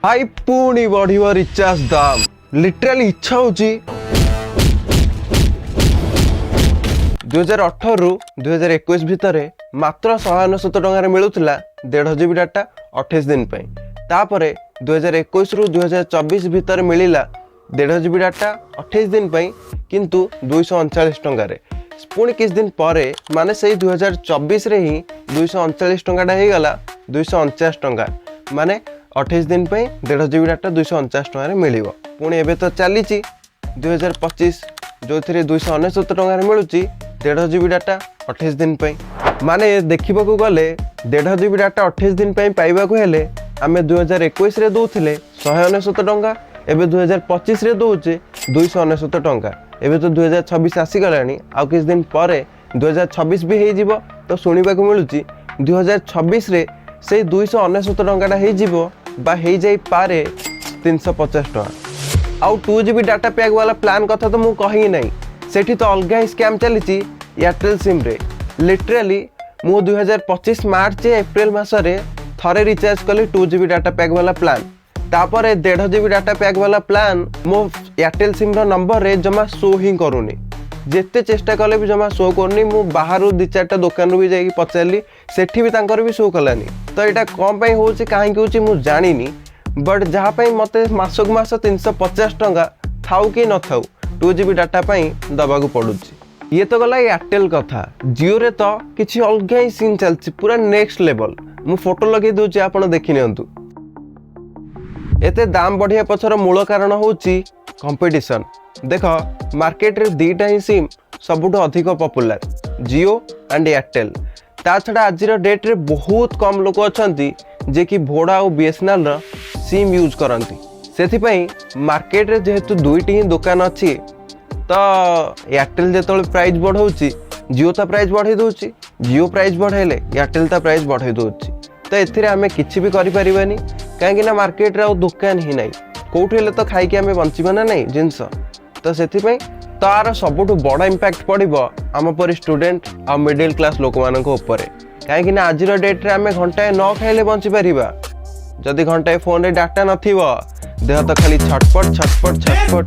भाई पुणी बढ़िया रिचार्ज दाम लिटराली इच्छा होची 2018 रु 2021 भितर मात्र 169 टंकार मिलूला 1.5 GB डाटा 28 दिन पे तापरे 2021 रु 2024 भितर मिलिला 1.5 GB डाटा 28 दिन पे किंतु 239 टंकार पुणी किस दिन पर माने से 2024 रे ही 239 टंकाटा हो गला 249 टंका माने 28 दिन पे 1.5 GB डाटा 249 टंकार मिल पुणी एबे तो चली 2025 जो थे 269 टंकार मिलूँ 1.5 GB डाटा 28 दिन पे माने देखा गले 1.5 GB डाटा 28 दिन पे पाइबा हेले आम 2021 रे दौले 169 टंका एबे 2025 रे दौचे 269 टंका एबे तो 2026 आसीगला आउ किस दिन पर 2026 भी हो तो शुणा मिलूँ 2026 रे से 269 टंकाटा हो जाई पारे 350 टंका आउ 2 GB डाटा पैक वाला प्लान कथा तो मुझे कही नहीं सेठी तो अलग ही स्कैम चली एयरटेल सिम रे लिटराली मु 2025 मार्च एप्रिल मासरे थरे रिचार्ज कली 2 GB डाटा पैक वाला प्लान तापर 1.5 GB डाटा पैक वाला प्लान मो एयरटेल सिम रो नंबर रे जमा शो ही करूनी जेते चेष्टा कले भी जमा शो करनी मु बाहर दि चारटा दुकान भी जाई पचारली सेठी भी तांकर भी शो कलानी तो यहाँ कौन पाई होची काहे होची मु जानिनी बट जहाँ पाई मते मासक मास 350 टंका थाउ कि न थाउ 2 GB डाटा पाई दबा को पड़ुची ये तो गला एयरटेल कथा जियो रे तो किछि अलग ही सीन चलछि पूरा नेक्स्ट लेवल मु फोटो लगे दूची आपण देखि नियंतु एते दाम बढ़िया पछर मूल कारण होची कंपटीशन देख मार्केट रे दीटा ही सिम सबुठो अधिक पॉपुलर जियो एंड एयरटेल ता छड़ा आज डेट रे बहुत कम लोक अछंती जे कि भोडा और बीएसएनएल रो सिम यूज करंती सेथि पई मार्केट रे जेहेतु दुईटी ही दुकान अछि तो एयरटेल जेतोल प्राइस बढ़ाउची जियो ता प्राइस बढ़ाई दउची जियो प्राइस बढ़ाइले एयरटेल ता प्राइस बढ़ाई दउची तो एथिरे आमे किछि भी करि परिबानी काहेकि ना मार्केट रे दुकान ही नहीं कोठी हेले तो खाई के आमे बंचिबा ना नहीं जिंस तो सेथि पई तार सबुठु बड़ा इंपैक्ट पड़िबो आम पर स्टूडेंट आ मिडिल क्लास लोक मानक ऊपर काहेकि ना आज डेट रे आमे घंटाए न खाइले बंची परिबा जदि घंटाए फोन रे डाटा नथिबो देह तो खाली छटपट छटपट छटपट